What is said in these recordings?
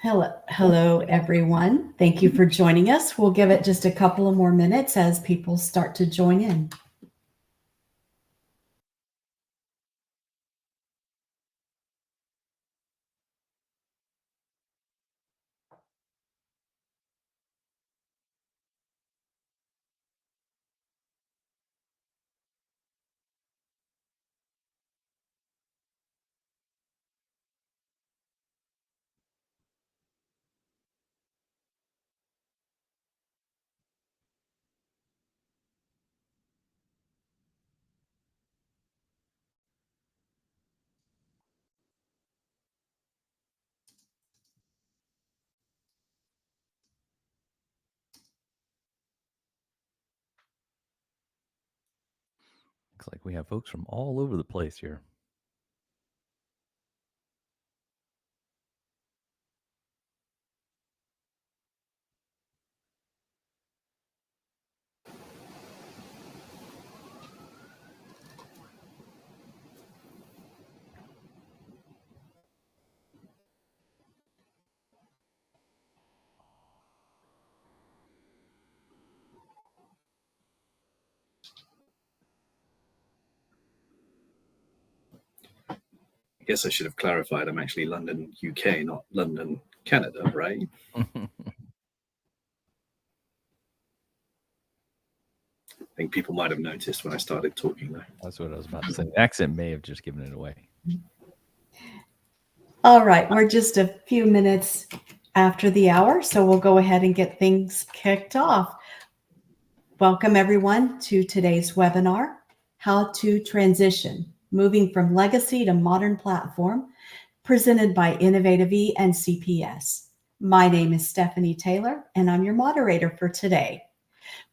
Hello, everyone. Thank you for joining us. We'll give it just a couple of more minutes as people start to join in. Looks like we have folks from all over the place here. I guess I should have clarified I'm actually London, UK, not London, Canada, right? I think people might have noticed when I started talking, though. That's what I was about to say. The accent may have just given it away. All right, we're just a few minutes after the hour, so we'll go ahead and get things kicked off. Welcome, everyone, to today's webinar, How to Transition, Moving from Legacy to Modern Platform, presented by Innovative-e and CPS. My name is Stephanie Taylor, and I'm your moderator for today.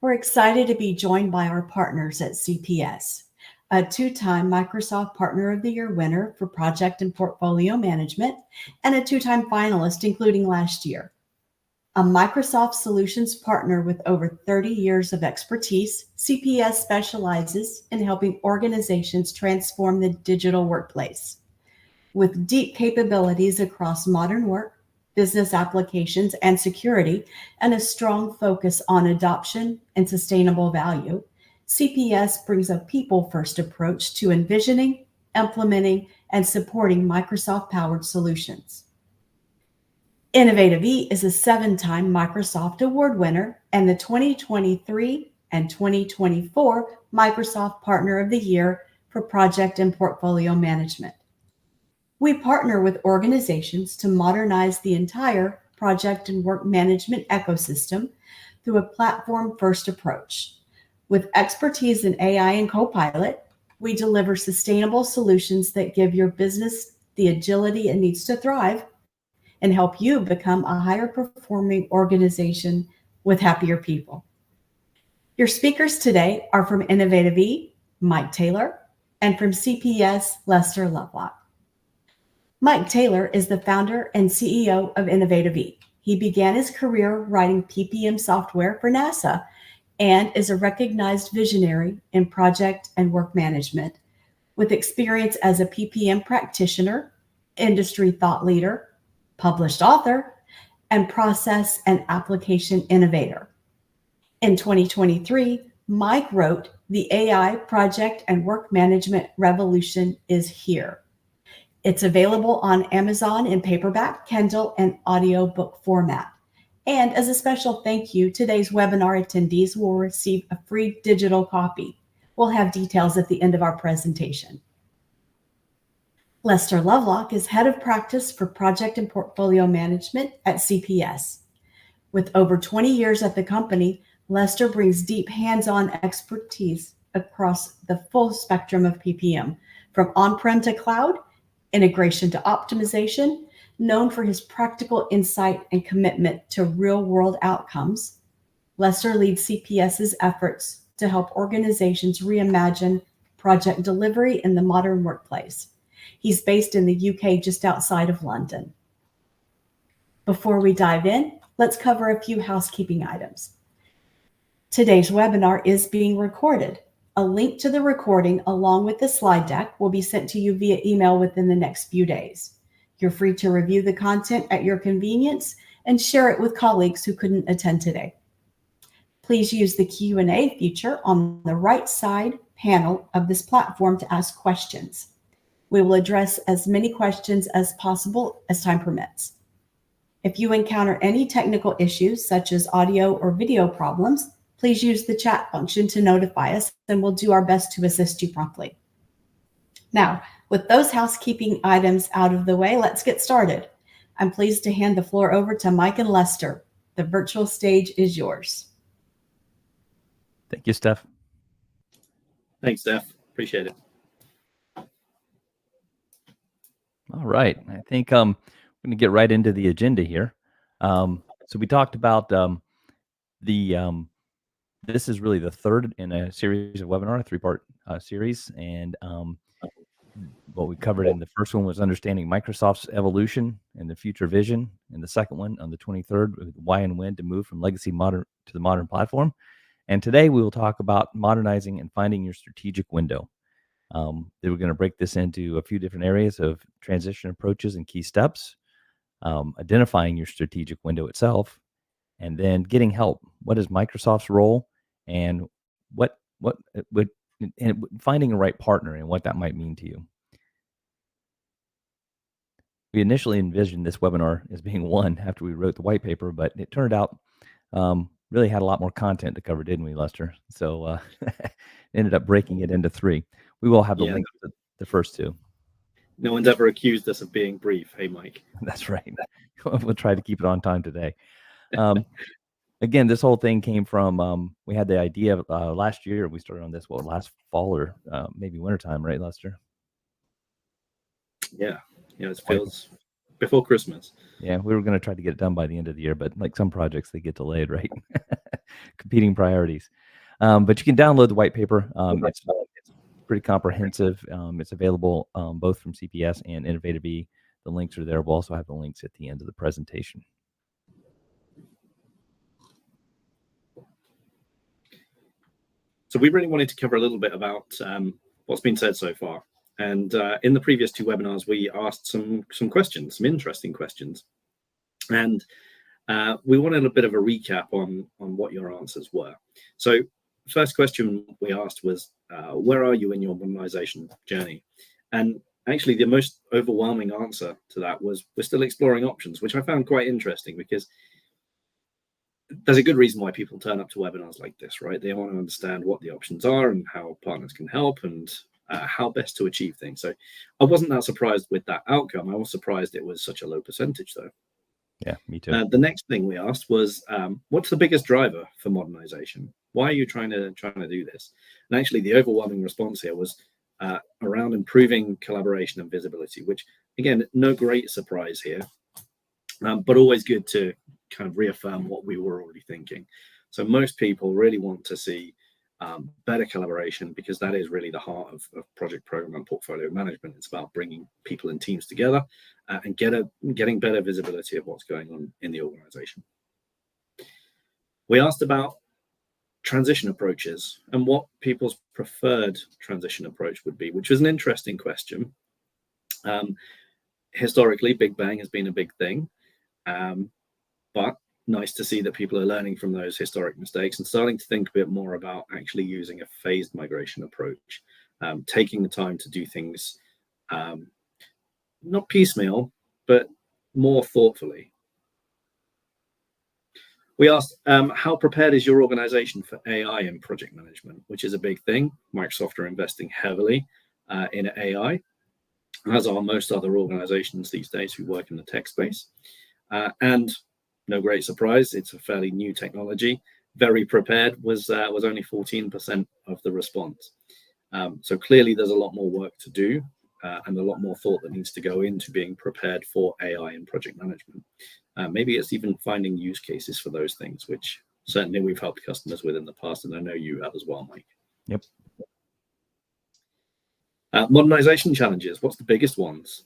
We're excited to be joined by our partners at CPS, a two-time Microsoft Partner of the Year winner for Project and Portfolio Management, and a two-time finalist, including last year. A Microsoft Solutions partner with over 30 years of expertise, CPS specializes in helping organizations transform the digital workplace. With deep capabilities across modern work, business applications, and security, and a strong focus on adoption and sustainable value, CPS brings a people-first approach to envisioning, implementing, and supporting Microsoft-powered solutions. Innovative-e is a 7-time Microsoft Award winner and the 2023 and 2024 Microsoft Partner of the Year for Project and Portfolio Management. We partner with organizations to modernize the entire project and work management ecosystem through a platform-first approach. With expertise in AI and Copilot, we deliver sustainable solutions that give your business the agility it needs to thrive and help you become a higher performing organization with happier people. Your speakers today are from Innovative-e, Mike Taylor, and from CPS, Lester Lovelock. Mike Taylor is the founder and CEO of Innovative-e. He began his career writing PPM software for NASA and is a recognized visionary in project and work management with experience as a PPM practitioner, industry thought leader, published author, and process and application innovator. In 2023, Mike wrote, "The AI project and work management revolution is here." It's available on Amazon in paperback, Kindle, and audiobook format. And as a special thank you, today's webinar attendees will receive a free digital copy. We'll have details at the end of our presentation. Lester Lovelock is Head of Practice for Project and Portfolio Management at CPS. With over 20 years at the company, Lester brings deep hands-on expertise across the full spectrum of PPM, from on-prem to cloud, integration to optimization. Known for his practical insight and commitment to real-world outcomes, Lester leads CPS's efforts to help organizations reimagine project delivery in the modern workplace. He's based in the UK, just outside of London. Before we dive in, let's cover a few housekeeping items. Today's webinar is being recorded. A link to the recording along with the slide deck will be sent to you via email within the next few days. You're free to review the content at your convenience and share it with colleagues who couldn't attend today. Please use the Q&A feature on the right side panel of this platform to ask questions. We will address as many questions as possible as time permits. If you encounter any technical issues, such as audio or video problems, please use the chat function to notify us, and we'll do our best to assist you promptly. Now, with those housekeeping items out of the way, let's get started. I'm pleased to hand the floor over to Mike and Lester. The virtual stage is yours. Thank you, Steph. Thanks, Steph. Appreciate it. All right. I think we're going to get right into the agenda here. So we talked about this is really the third in a series of webinar, a three-part series. And what we covered in the first one was understanding Microsoft's evolution and the future vision. And the second one on the 23rd, why and when to move from legacy to the modern platform. And today we will talk about modernizing and finding your strategic window. Then we're going to break this into a few different areas of transition approaches and key steps, identifying your strategic window itself, and then getting help. What is Microsoft's role, and and finding a right partner and what that might mean to you. We initially envisioned this webinar as being one after we wrote the white paper, but it turned out really had a lot more content to cover, didn't we, Lester? So ended up breaking it into three. We will have the link to the first two. No one's ever accused us of being brief. Hey, Mike. That's right. We'll try to keep it on time today. Again, this whole thing came from, we had the idea last year. We started on this, last fall or maybe wintertime, right, Lester? Yeah. It feels before Christmas. Yeah, we were going to try to get it done by the end of the year, but like some projects, they get delayed, right? Competing priorities. But you can download the white paper. It's pretty comprehensive. It's available both from CPS and Innovative-e. The links are there. We'll also have the links at the end of the presentation. So we really wanted to cover a little bit about what's been said so far. And in the previous two webinars, we asked some questions, some interesting questions. And we wanted a bit of a recap on what your answers were. So first question we asked was, where are you in your modernization journey? And actually, the most overwhelming answer to that was, we're still exploring options, which I found quite interesting, because there's a good reason why people turn up to webinars like this, right? They want to understand what the options are and how partners can help and how best to achieve things. So I wasn't that surprised with that outcome. I was surprised it was such a low percentage, though. Yeah, me too. The next thing we asked was, what's the biggest driver for modernization? Why are you trying to do this? And actually, the overwhelming response here was around improving collaboration and visibility, which, again, no great surprise here, but always good to kind of reaffirm what we were already thinking. So most people really want to see better collaboration, because that is really the heart of project program and portfolio management. It's about bringing people and teams together and getting better visibility of what's going on in the organization. We asked about transition approaches and what people's preferred transition approach would be, which was an interesting question. Historically, Big Bang has been a big thing, but nice to see that people are learning from those historic mistakes and starting to think a bit more about actually using a phased migration approach, taking the time to do things not piecemeal, but more thoughtfully. We asked, how prepared is your organization for AI in project management, which is a big thing. Microsoft are investing heavily in AI, as are most other organizations these days who work in the tech space. And no great surprise, it's a fairly new technology. Very prepared was only 14% of the response. So clearly there's a lot more work to do and a lot more thought that needs to go into being prepared for AI in project management. Maybe it's even finding use cases for those things, which certainly we've helped customers with in the past, and I know you have as well, Mike. Yep. Modernization challenges, what's the biggest ones?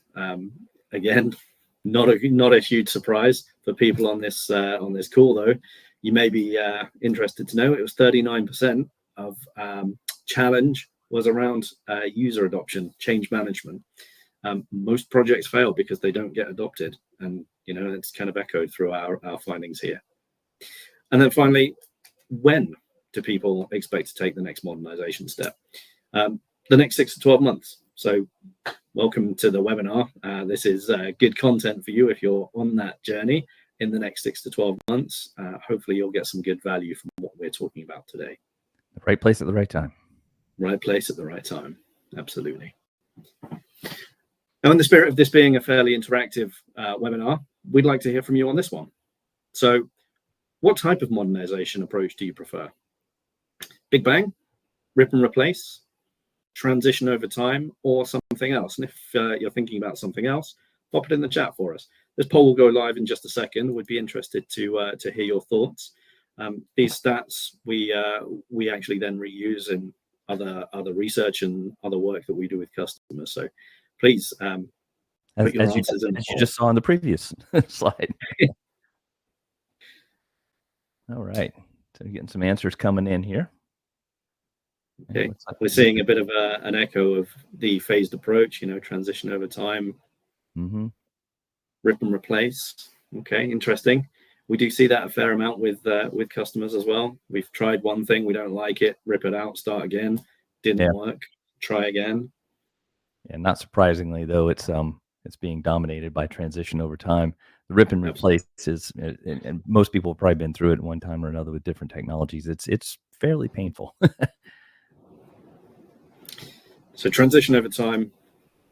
Again, not a huge surprise for people on this call, though. You may be interested to know it was 39% of challenge was around user adoption, change management. Most projects fail because they don't get adopted, and it's kind of echoed through our findings here. And then finally, when do people expect to take the next modernization step? The next 6 to 12 months. So welcome to the webinar. This is good content for you if you're on that journey in the next 6 to 12 months. Hopefully you'll get some good value from what we're talking about today. The right place at the right time. Right place at the right time. Absolutely. Now, in the spirit of this being a fairly interactive webinar, we'd like to hear from you on this one. So what type of modernization approach do you prefer? Big bang, rip and replace, transition over time, or something else? And if you're thinking about something else, pop it in the chat for us. This poll will go live in just a second. We'd be interested to hear your thoughts. These stats we actually then reuse in other research and other work that we do with customers. So please put your answers in. As you just saw on the previous slide. All right, so getting some answers coming in here. Okay, we're seeing a bit of an echo of the phased approach, transition over time, rip and replace. Okay, interesting. We do see that a fair amount with customers as well. We've tried one thing, we don't like it, rip it out, start again, didn't work, try again. And not surprisingly, though, it's being dominated by transition over time. The rip and replace is, and most people have probably been through it at one time or another with different technologies. It's fairly painful. So transition over time,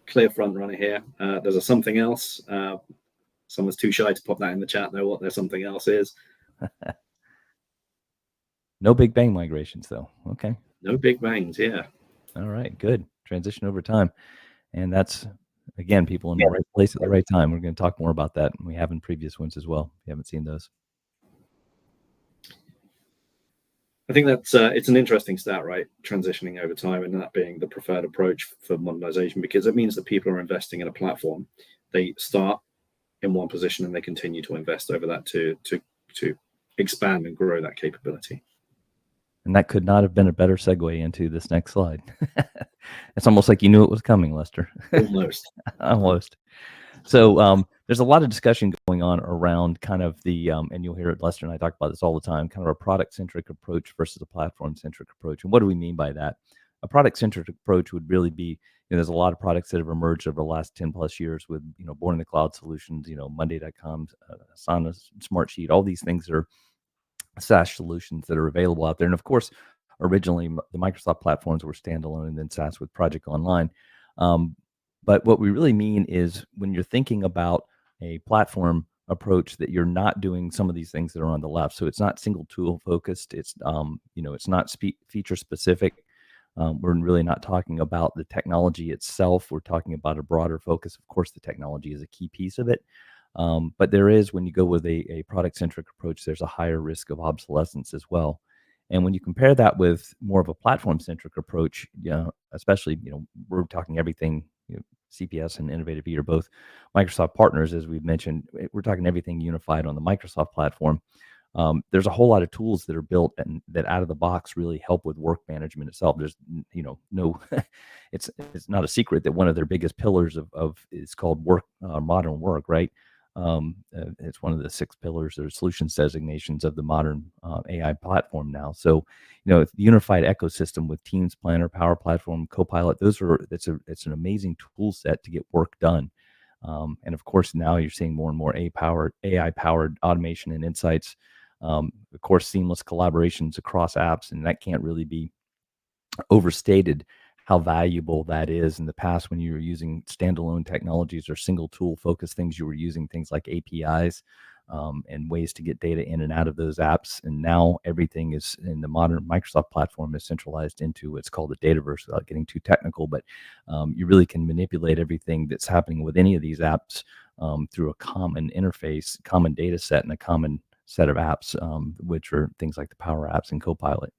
clear front runner here. There's a something else. Someone's too shy to pop that in the chat, though, what their something else is. No big bang migrations, though. Okay. No big bangs, yeah. All right, good. Transition over time. And that's, again, people in the right place at the right time. We're going to talk more about that. We have in previous ones as well. If you haven't seen those. I think that's it's an interesting stat, right? Transitioning over time and that being the preferred approach for modernization, because it means that people are investing in a platform. They start in one position and they continue to invest over that to expand and grow that capability. And that could not have been a better segue into this next slide. It's almost like you knew it was coming, Lester. Almost. Almost. So there's a lot of discussion going on around kind of the, and you'll hear it, Lester and I talk about this all the time, kind of a product-centric approach versus a platform-centric approach. And what do we mean by that? A product-centric approach would really be, there's a lot of products that have emerged over the last 10 plus years with, born in the cloud solutions, Monday.com, Asana, Smartsheet, all these things that are SaaS solutions that are available out there. And of course, originally the Microsoft platforms were standalone and then SaaS with Project Online. But what we really mean is when you're thinking about a platform approach that you're not doing some of these things that are on the left. So it's not single tool focused. It's, it's not feature specific. We're really not talking about the technology itself. We're talking about a broader focus. Of course, the technology is a key piece of it. But there is, when you go with a product-centric approach, there's a higher risk of obsolescence as well. And when you compare that with more of a platform-centric approach, especially, we're talking everything, CPS and Innovative-e are both Microsoft partners, as we've mentioned. We're talking everything unified on the Microsoft platform. There's a whole lot of tools that are built and that out of the box really help with work management itself. There's, no, it's not a secret that one of their biggest pillars of is called modern work, right? It's one of the 6 pillars or solutions designations of the modern AI platform now. So, the unified ecosystem with Teams, Planner, Power Platform, Copilot, it's an amazing tool set to get work done. And of course, now you're seeing more and more AI-powered automation and insights. Of course, seamless collaborations across apps, and that can't really be overstated how valuable that is. In the past, when you were using standalone technologies or single tool focused things, you were using things like APIs and ways to get data in and out of those apps. And now everything is in the modern Microsoft platform is centralized into what's called the Dataverse, without getting too technical, but you really can manipulate everything that's happening with any of these apps through a common interface, common data set, and a common set of apps, which are things like the Power Apps and Copilot.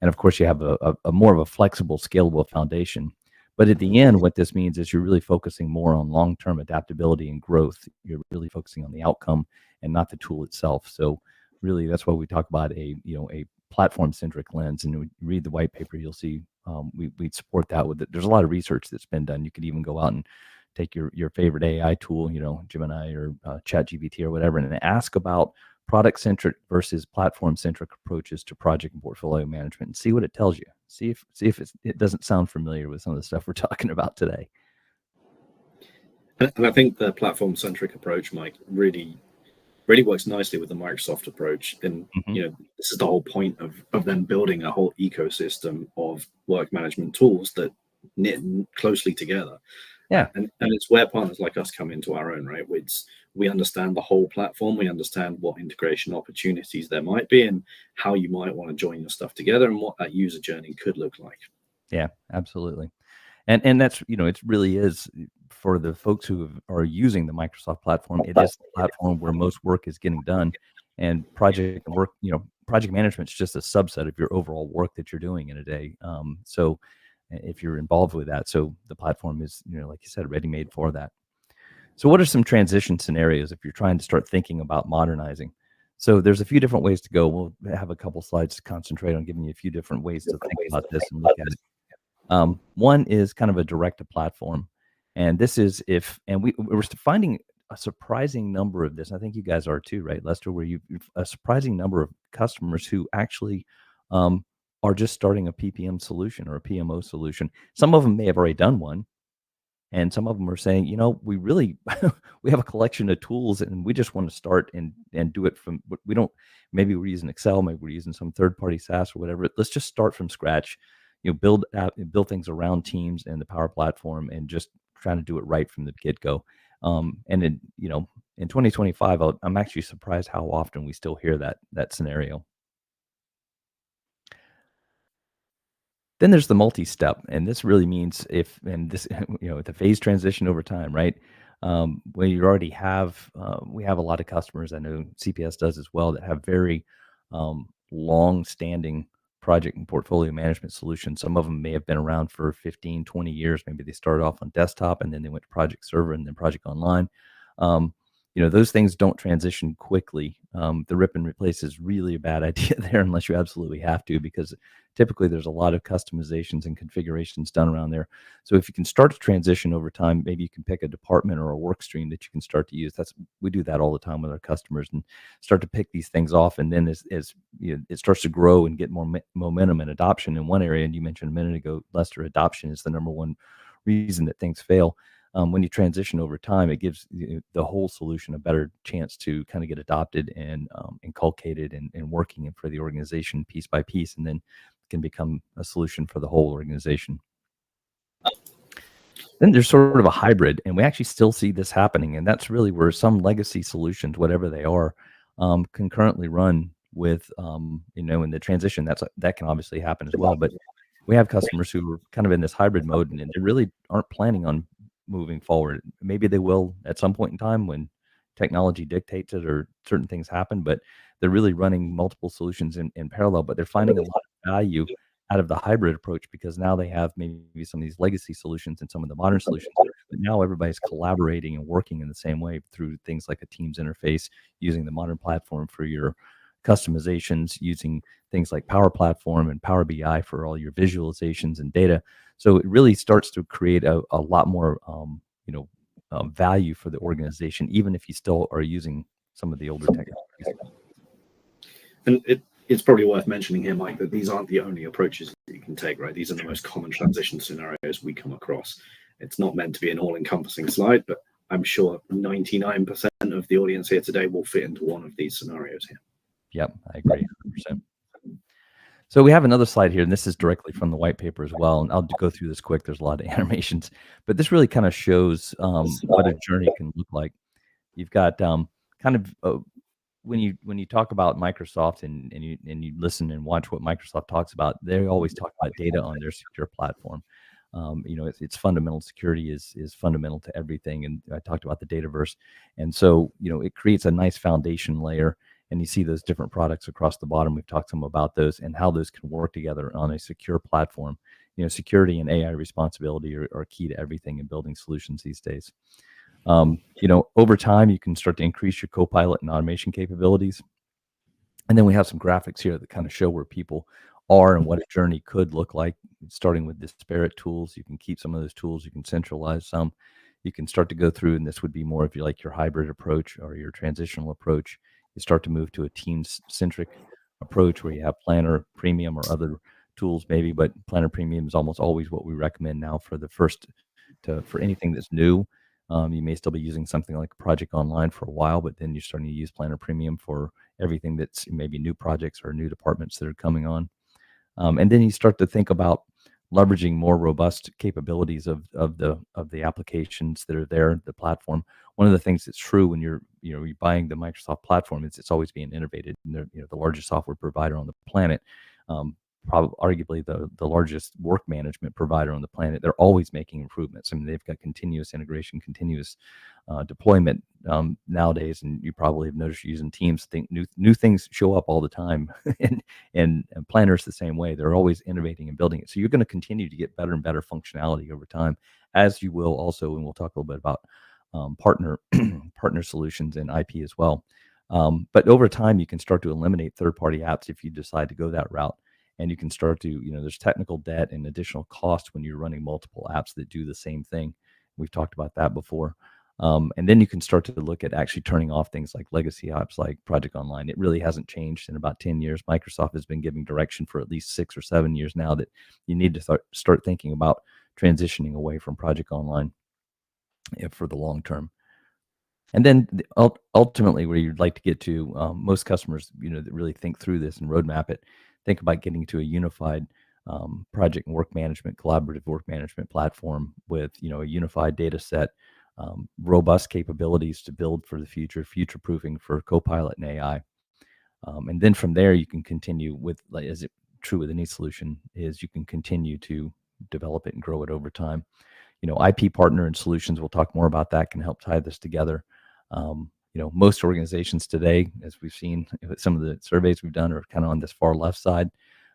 And of course, you have a more of a flexible, scalable foundation. But at the end, what this means is you're really focusing more on long-term adaptability and growth. You're really focusing on the outcome and not the tool itself. So really, that's why we talk about a platform-centric lens. And when you read the white paper, you'll see we support that with it. There's a lot of research that's been done. You could even go out and take your favorite AI tool, Gemini or ChatGPT or whatever, and ask about product-centric versus platform-centric approaches to project and portfolio management, and see what it tells you. See if it doesn't sound familiar with some of the stuff we're talking about today. And I think the platform-centric approach, Mike, really works nicely with the Microsoft approach. And this is the whole point of them building a whole ecosystem of work management tools that knit closely together. Yeah, and it's where partners like us come into our own, right? We understand the whole platform, we understand what integration opportunities there might be, and how you might want to join your stuff together, and what that user journey could look like. Yeah, absolutely. And that's, it really is for the folks who are using the Microsoft platform. It is the platform where most work is getting done, and project management is just a subset of your overall work that you're doing in a day. So if you're involved with that, so the platform is, like you said, ready-made for that. So what are some transition scenarios if you're trying to start thinking about modernizing? So there's a few different ways to go. We'll have a couple slides to concentrate on giving you a few different ways to think about this and look at it. One is kind of a direct-to-platform, and this is we're finding a surprising number of this. I think you guys are too, right, Lester? Where a surprising number of customers who actually are just starting a PPM solution or a PMO solution. Some of them may have already done one, and some of them are saying, we really we have a collection of tools, and we just want to start and do it from. Maybe we're using Excel, maybe we're using some third-party SaaS or whatever. Let's just start from scratch. Build things around Teams and the Power Platform, and just trying to do it right from the get-go. And in 2025, I'm actually surprised how often we still hear that scenario. Then there's the multi-step, and this really means the phase transition over time, right? When you already have, we have a lot of customers, I know CPS does as well, that have very long-standing project and portfolio management solutions. Some of them may have been around for 15, 20 years. Maybe they started off on desktop, and then they went to project server and then project online. Those things don't transition quickly. The rip and replace is really a bad idea there, unless you absolutely have to, because typically there's a lot of customizations and configurations done around there. So if you can start to transition over time, maybe you can pick a department or a work stream that you can start to use. We do that all the time with our customers, and start to pick these things off. And then as it starts to grow and get more momentum and adoption in one area, and you mentioned a minute ago, Lester, adoption is the number one reason that things fail. When you transition over time, it gives the whole solution a better chance to kind of get adopted and inculcated and working for the organization piece by piece, and then can become a solution for the whole organization. Then there's sort of a hybrid, and we actually still see this happening, and that's really where some legacy solutions, whatever they are, can currently run with, in the transition. That can obviously happen as well, but we have customers who are kind of in this hybrid mode, and they really aren't planning on moving forward. Maybe they will at some point in time when technology dictates it or certain things happen, but they're really running multiple solutions in parallel, but they're finding a lot of value out of the hybrid approach, because now they have maybe some of these legacy solutions and some of the modern solutions, but now everybody's collaborating and working in the same way through things like a Teams interface, using the modern platform for your customizations, using things like Power Platform and Power BI for all your visualizations and data. So it really starts to create a lot more value for the organization, even if you still are using some of the older technologies. And it's probably worth mentioning here, Mike, that these aren't the only approaches that you can take, right? These are the most common transition scenarios we come across. It's not meant to be an all-encompassing slide, but I'm sure 99% of the audience here today will fit into one of these scenarios here. Yep, I agree 100%. So we have another slide here, and this is directly from the white paper as well. And I'll go through this quick. There's a lot of animations, but this really kind of shows what a journey can look like. You've got when you talk about Microsoft and you listen and watch what Microsoft talks about, they always talk about data on their secure platform. It's fundamental. Security is fundamental to everything, and I talked about the Dataverse, and so it creates a nice foundation layer. And you see those different products across the bottom. We've talked some about those and how those can work together on a secure platform. Security and AI responsibility are key to everything in building solutions these days. Over time, you can start to increase your co-pilot and automation capabilities. And then we have some graphics here that kind of show where people are and what a journey could look like, starting with disparate tools. You can keep some of those tools. You can centralize some. you can start to go through, and this would be more of your like your hybrid approach or your transitional approach. You start to move to a team-centric approach where you have Planner Premium or other tools maybe, but Planner Premium is almost always what we recommend now for the first for anything that's new. You may still be using something like Project Online for a while, but then you're starting to use Planner Premium for everything that's maybe new projects or new departments that are coming on. And then you start to think about leveraging more robust capabilities of the applications that are there, the platform. One of the things that's true when you're buying the Microsoft platform is it's always being innovated. And they're the largest software provider on the planet. Probably arguably the largest work management provider on the planet. They're always making improvements. I mean, they've got continuous integration, continuous deployment nowadays, and you probably have noticed using Teams. Think new things show up all the time, and Planner's the same way. They're always innovating and building it. So you're going to continue to get better and better functionality over time, as you will also, and we'll talk a little bit about partner solutions and IP as well. But over time, you can start to eliminate third-party apps if you decide to go that route. And you can start to, there's technical debt and additional cost when you're running multiple apps that do the same thing. We've talked about that before. And then you can start to look at actually turning off things like legacy apps like Project Online. It really hasn't changed in about 10 years. Microsoft has been giving direction for at least 6 or 7 years now that you need to start thinking about transitioning away from Project Online for the long term. And then ultimately where you'd like to get to, most customers, that really think through this and roadmap it, think about getting to a unified project and work management, collaborative work management platform with, a unified data set, robust capabilities to build for the future-proofing for Copilot and AI. And then from there, you can continue with, like, as it true with any solution, is you can continue to develop it and grow it over time. IP partner and solutions, we'll talk more about that, can help tie this together. Most organizations today, as we've seen with some of the surveys we've done, are kind of on this far left side.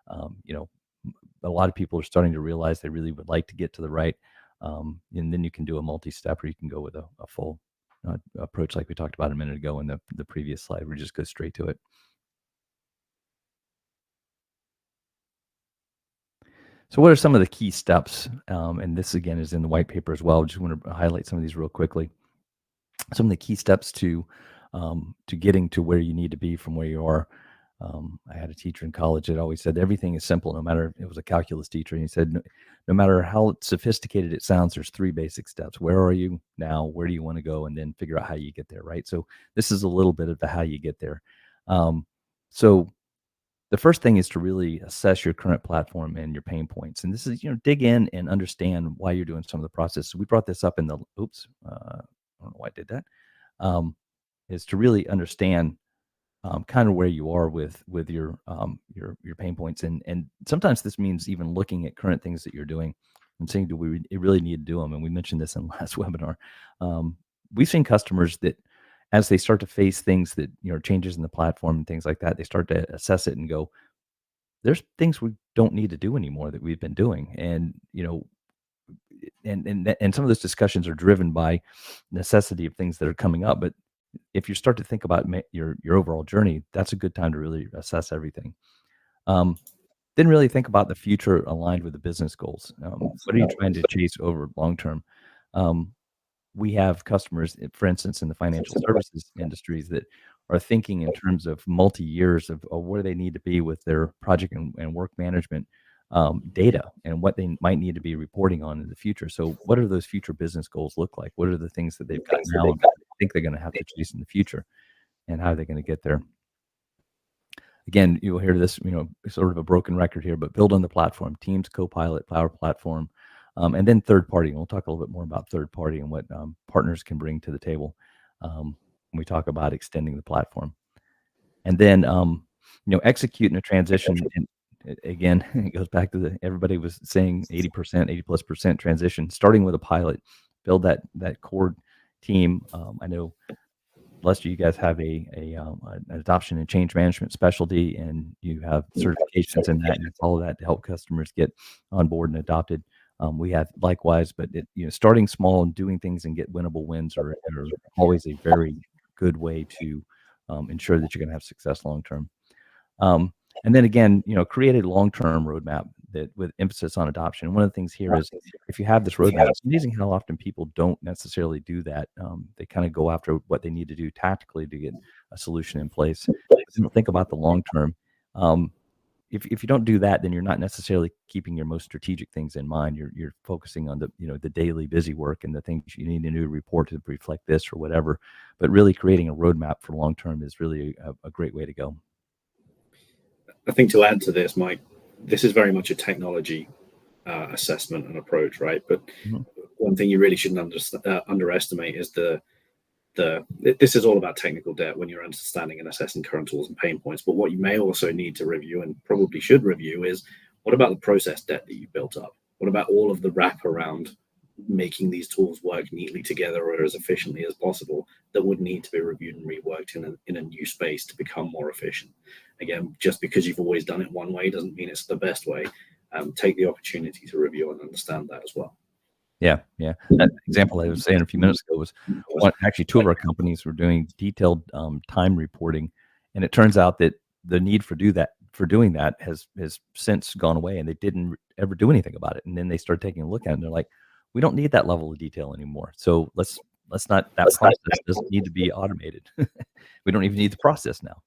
A lot of people are starting to realize they really would like to get to the right. And then you can do a multi-step, or you can go with a full approach like we talked about a minute ago in the previous slide. We just go straight to it. So what are some of the key steps? And this, again, is in the white paper as well. I just want to highlight some of these real quickly. Some of the key steps to getting to where you need to be from where you are. I had a teacher in college that always said everything is simple, no matter, it was a calculus teacher, and he said no matter how sophisticated it sounds, there's 3 basic steps. Where are you now? Where do you want to go? And then figure out how you get there, right? So this is a little bit of the how you get there. So the first thing is to really assess your current platform and your pain points. And this is, dig in and understand why you're doing some of the process. So we brought this up in the, I don't know why I did that, is to really understand kind of where you are with your pain points. And sometimes this means even looking at current things that you're doing and saying, do we really need to do them? And we mentioned this in the last webinar. We've seen customers that as they start to face things that, changes in the platform and things like that, they start to assess it and go, there's things we don't need to do anymore that we've been doing. And, and some of those discussions are driven by necessity of things that are coming up. But if you start to think about your overall journey, that's a good time to really assess everything. Then really think about the future aligned with the business goals. What are you trying to chase over long term? We have customers, for instance, in the financial services industries that are thinking in terms of multi-years of where they need to be with their project and work management data and what they might need to be reporting on in the future. So what are those future business goals look like? What are the things that they've got now and think they're going to have to chase in the future, and how are they going to get there? Again, you'll hear this, sort of a broken record here, but build on the platform, Teams, Copilot, Power Platform, and then third party. And we'll talk a little bit more about third party and what partners can bring to the table when we talk about extending the platform. And then, execute in a transition. And again, it goes back to everybody was saying 80%, 80+% transition, starting with a pilot, build that core team. I know, Lester, you guys have an adoption and change management specialty, and you have certifications in that, and you follow that to help customers get on board and adopted. We have likewise, but starting small and doing things and get winnable wins are always a very good way to ensure that you're going to have success long term. And then again, create a long-term roadmap that with emphasis on adoption. One of the things here is if you have this roadmap, it's amazing how often people don't necessarily do that. They kind of go after what they need to do tactically to get a solution in place. They don't think about the long term. If you don't do that, then you're not necessarily keeping your most strategic things in mind. You're focusing on the daily busy work and the things you need to do to report to reflect this or whatever. But really creating a roadmap for long term is really a great way to go. I think to add to this, Mike, this is very much a technology assessment and approach, right? But one thing you really shouldn't underestimate is this is all about technical debt when you're understanding and assessing current tools and pain points. But what you may also need to review, and probably should review, is what about the process debt that you built up? What about all of the wrap around making these tools work neatly together or as efficiently as possible that would need to be reviewed and reworked in a new space to become more efficient? Again, just because you've always done it one way doesn't mean it's the best way. Take the opportunity to review and understand that as well. Yeah. That example I was saying a few minutes ago was actually two of our companies were doing detailed time reporting, and it turns out that the need for doing that has since gone away, and they didn't ever do anything about it. And then they started taking a look at it, and they're like, we don't need that level of detail anymore. So let's not, that process doesn't need to be automated. We don't even need the process now.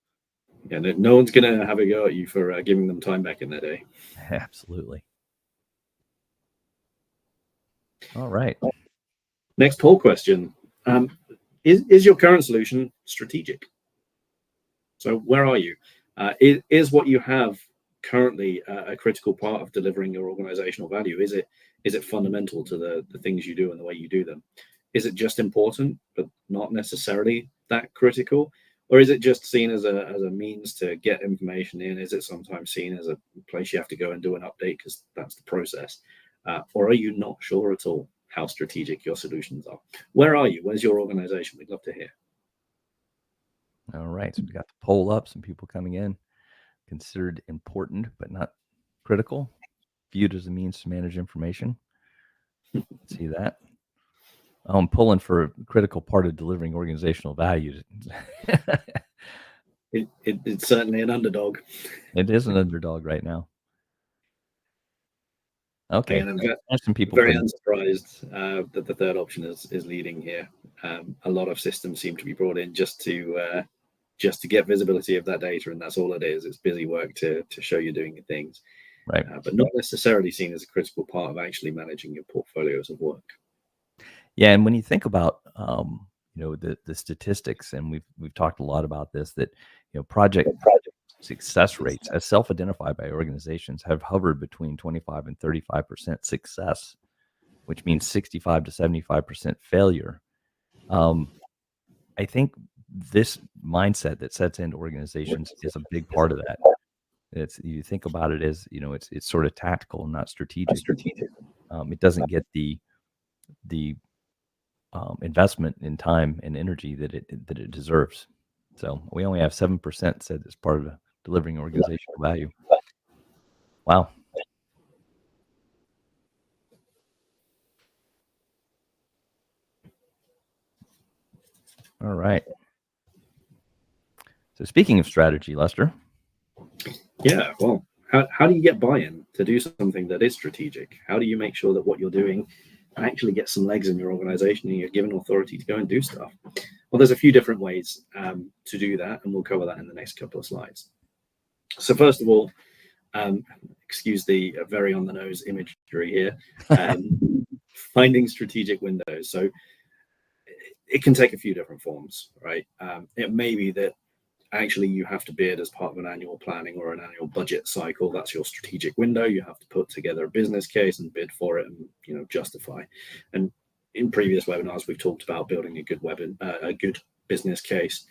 Yeah, no one's going to have a go at you for giving them time back in their day. Absolutely. All right. Next poll question. Is your current solution strategic? So where are you? Is what you have currently a critical part of delivering your organizational value? Is it fundamental to the things you do and the way you do them? Is it just important, but not necessarily that critical? Or is it just seen as a means to get information in? Is it sometimes seen as a place you have to go and do an update because that's the process? Or are you not sure at all how strategic your solutions are? Where are you? Where's your organization? We'd love to hear. All right. So we got the poll up, some people coming in. Considered important, but not critical. Viewed as a means to manage information. See that? I'm pulling for a critical part of delivering organizational value. It's certainly an underdog. It is an underdog right now. Okay. And I'm some people very unsurprised that the third option is leading here. A lot of systems seem to be brought in just to get visibility of that data, and that's all it is. It's busy work to show you're doing your things, right? But not necessarily seen as a critical part of actually managing your portfolios of work. Yeah, and when you think about the statistics, and we've talked a lot about this, that project success rates, as self-identified by organizations, have hovered between 25 and 35% success, which means 65 to 75% failure. I think this mindset that sets into organizations is a big part of that. You think about it as it's sort of tactical and not strategic. It doesn't get the investment in time and energy that it deserves. So we only have 7% said as part of delivering organizational value. Wow. All right. So speaking of strategy, Lester. Yeah, well, how do you get buy-in to do something that is strategic? How do you make sure that what you're doing actually gets some legs in your organization and you're given authority to go and do stuff? Well, there's a few different ways to do that, and we'll cover that in the next couple of slides. So first of all, excuse the very on-the-nose imagery here, finding strategic windows. So it can take a few different forms, right? It may be that actually you have to bid as part of an annual planning or an annual budget cycle. That's your strategic window. You have to put together a business case and bid for it and justify. And in previous webinars, we've talked about building a good business case.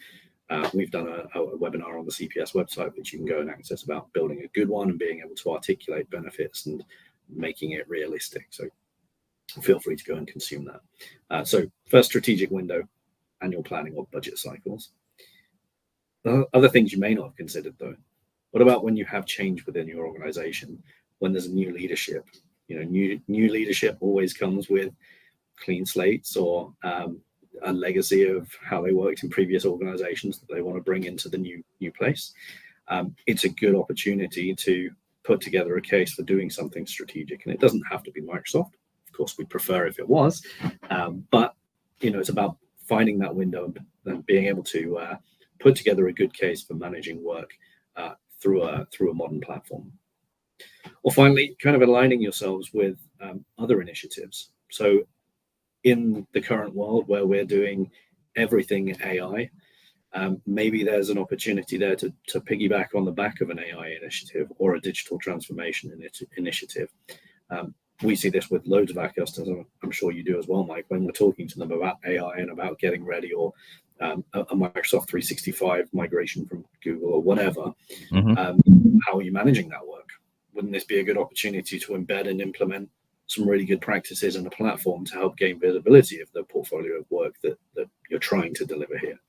We've done a webinar on the CPS website, which you can go and access, about building a good one and being able to articulate benefits and making it realistic. So feel free to go and consume that. So first, strategic window, annual planning or budget cycles. Other things you may not have considered, though. What about when you have change within your organization, when there's a new leadership? New leadership always comes with clean slates or a legacy of how they worked in previous organizations that they want to bring into the new place. It's a good opportunity to put together a case for doing something strategic. And it doesn't have to be Microsoft. Of course, we'd prefer if it was, but it's about finding that window and being able to put together a good case for managing work through a modern platform. Or finally, kind of aligning yourselves with other initiatives. So in the current world where we're doing everything AI, maybe there's an opportunity there to piggyback on the back of an AI initiative or a digital transformation initiative. We see this with loads of our customers, and I'm sure you do as well, Mike, when we're talking to them about AI and about getting ready, or a Microsoft 365 migration from Google or whatever. How are you managing that work? Wouldn't this be a good opportunity to embed and implement some really good practices in a platform to help gain visibility of the portfolio of work that you're trying to deliver here?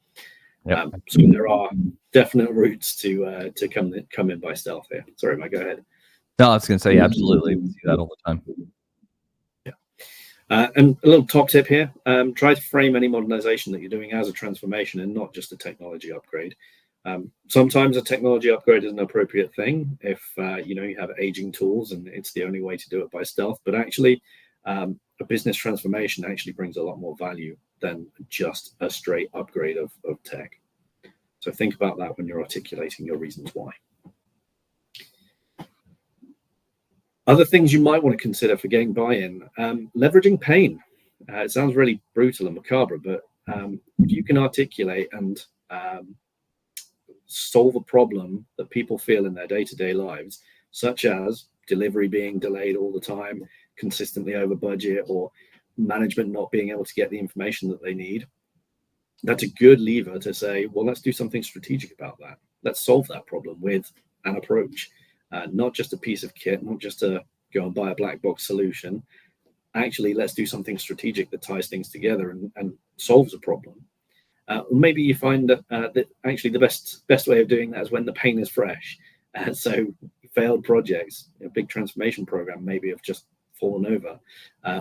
Yep. So there are definite routes to come in by stealth here. Sorry, Mike, go ahead. No, I was going to say absolutely. We see that all the time. Yeah. And a little top tip here: try to frame any modernization that you're doing as a transformation and not just a technology upgrade. Sometimes a technology upgrade is an appropriate thing if you have aging tools and it's the only way to do it by stealth. But actually, a business transformation actually brings a lot more value than just a straight upgrade of tech. So think about that when you're articulating your reasons why. Other things you might want to consider for getting buy-in: leveraging pain. It sounds really brutal and macabre, but if you can articulate and solve a problem that people feel in their day-to-day lives, such as delivery being delayed all the time, consistently over budget, or management not being able to get the information that they need, that's a good lever to say, well, let's do something strategic about that. Let's solve that problem with an approach, not just a piece of kit, not just to go and buy a black box solution. Actually, let's do something strategic that ties things together and solves a problem. Maybe you find that actually the best way of doing that is when the pain is fresh. So failed projects, a big transformation program maybe have just fallen over,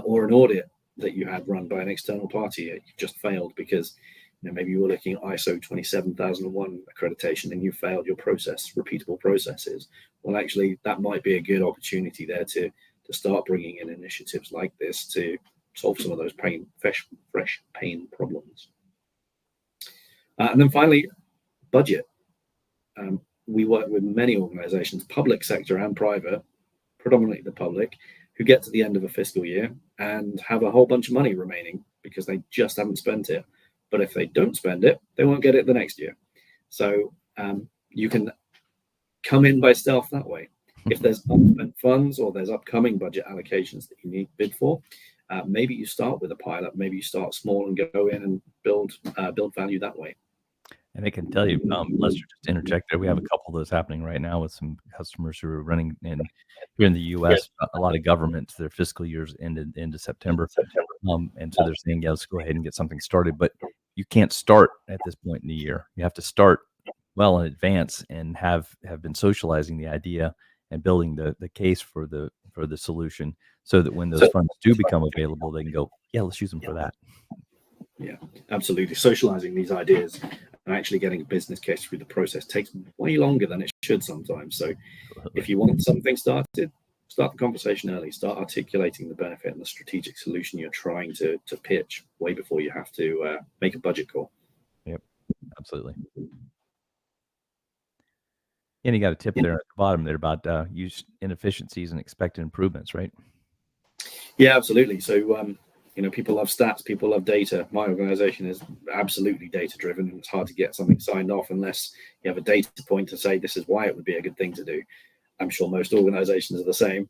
or an audit that you had run by an external party, you just failed because maybe you were looking at ISO 27001 accreditation and you failed your repeatable processes. Well, actually, that might be a good opportunity there to start bringing in initiatives like this to solve some of those fresh pain problems. And then finally, budget. We work with many organizations, public sector and private, predominantly the public, who get to the end of a fiscal year and have a whole bunch of money remaining because they just haven't spent it. But if they don't spend it, they won't get it the next year. So you can come in by stealth that way. If there's unspent funds or there's upcoming budget allocations that you need to bid for, maybe you start with a pilot. Maybe you start small and go in and build value that way. And I can tell you, Lester, just interject there. We have a couple of those happening right now with some customers who are running here in the U.S. A lot of governments, their fiscal years ended into September, and so they're saying, "Yeah, let's go ahead and get something started." But you can't start at this point in the year. You have to start well in advance and have been socializing the idea and building the case for the solution, so that when those funds do become available, they can go, "Yeah, let's use them for that." Yeah, absolutely. Socializing these ideas and actually getting a business case through the process takes way longer than it should sometimes. So if you want something started, start the conversation early. Start articulating the benefit and the strategic solution you're trying to pitch way before you have to make a budget call. Yep, absolutely. And you got a tip there at the bottom there about use inefficiencies and expected improvements, right? Yeah, absolutely. So people love stats, people love data. My organization is absolutely data driven, and it's hard to get something signed off unless you have a data point to say this is why it would be a good thing to do. I'm sure most organizations are the same.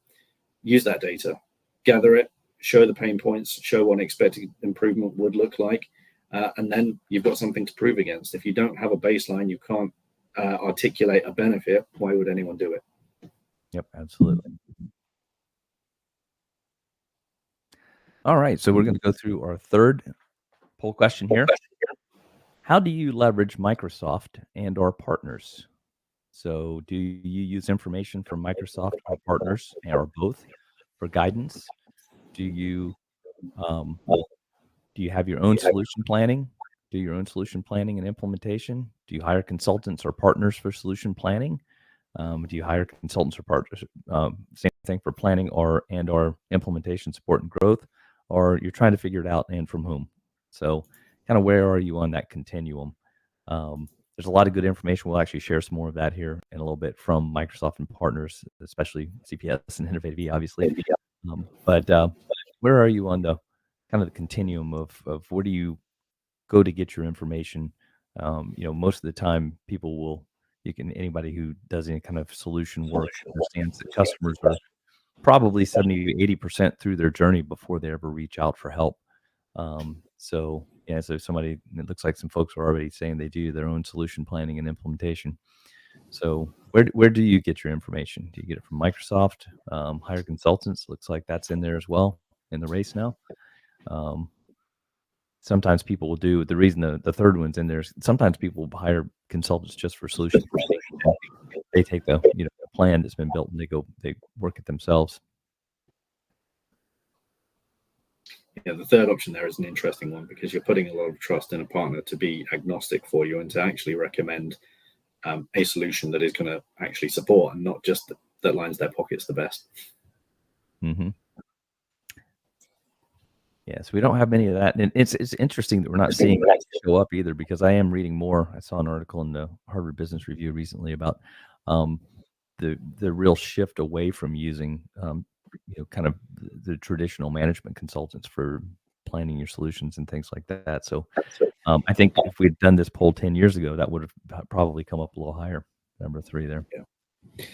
Use that data, gather it, show the pain points, show what expected improvement would look like, and then you've got something to prove against. If you don't have a baseline, you can't articulate a benefit. Why would anyone do it? Yep, absolutely. All right, so we're going to go through our third poll question here. How do you leverage Microsoft and or partners? So do you use information from Microsoft or partners or both for guidance? Do you have your own solution planning? Do your own solution planning and implementation? Do you hire consultants or partners for solution planning? Do you hire consultants or partners? Same thing for planning or implementation support and growth, or you're trying to figure it out and from whom. So kind of where are you on that continuum? There's a lot of good information. We'll actually share some more of that here in a little bit from Microsoft and partners, especially CPS and Innovative-e, obviously. But where are you on the kind of the continuum of where do you go to get your information? Most of the time anybody who does any kind of solution work understands that customers are probably 70 to 80% through their journey before they ever reach out for help. So it looks like some folks are already saying they do their own solution planning and implementation. So where do you get your information? Do you get it from Microsoft? Hire consultants? Looks like that's in there as well in the race now. Sometimes people will do the reason the third one's in there. Sometimes people will hire consultants just for solution planning. They take the plan that's been built and they work it themselves. Yeah, the third option there is an interesting one because you're putting a lot of trust in a partner to be agnostic for you and to actually recommend a solution that is going to actually support and not just that lines their pockets the best. Mm-hmm. Yeah, so we don't have many of that, and it's interesting that we're not seeing that show up either, because I am reading more. I saw an article in the Harvard Business Review recently about the real shift away from using kind of the traditional management consultants for planning your solutions and things like that. So I think if we'd done this poll 10 years ago, that would have probably come up a little higher. Number 3 there. Yeah.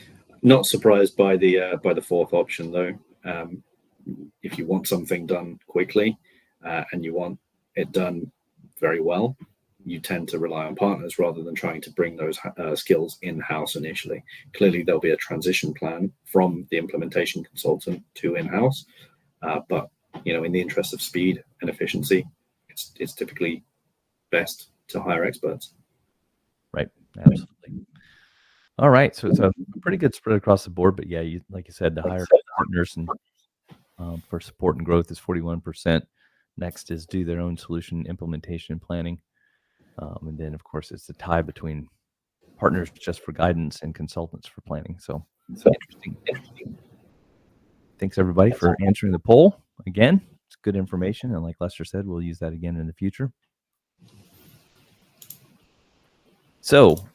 Not surprised by the fourth option though. If you want something done quickly and you want it done very well, you tend to rely on partners rather than trying to bring those skills in-house initially. Clearly, there'll be a transition plan from the implementation consultant to in-house, but in the interest of speed and efficiency, it's typically best to hire experts. Right, absolutely. All right, so it's a pretty good spread across the board, but yeah, like you said, the hire partners and for support and growth is 41%. Next is do their own solution implementation and planning. And then, of course, it's the tie between partners just for guidance and consultants for planning. So interesting. Thanks, everybody, for answering the poll. Again, it's good information. And like Lester said, we'll use that again in the future. So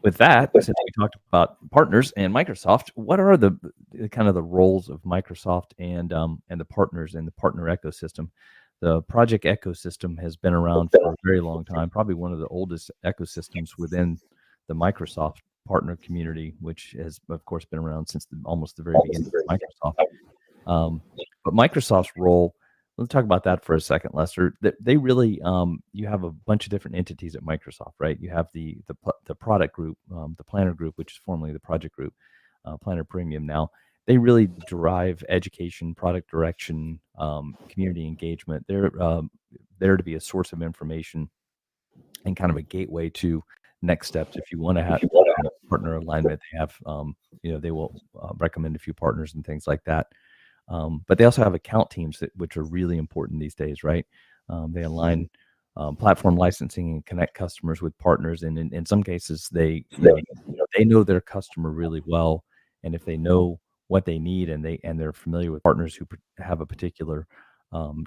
with that, since we talked about partners and Microsoft, what are the kind of the roles of Microsoft and the partners in the partner ecosystem? The project ecosystem has been around for a very long time, probably one of the oldest ecosystems within the Microsoft partner community, which has, of course, been around since almost the very beginning of Microsoft. But Microsoft's role, let's talk about that for a second, Lester. They really, you have a bunch of different entities at Microsoft, right? You have the product group, the planner group, which is formerly the project group, Planner Premium now. They really drive education, product direction, community engagement. They're there to be a source of information and kind of a gateway to next steps. If you want to have partner alignment, they have, they will recommend a few partners and things like that. But they also have account teams which are really important these days, right? They align platform licensing and connect customers with partners, and in some cases, they know their customer really well, and if they know what they need and they're familiar with partners who have a particular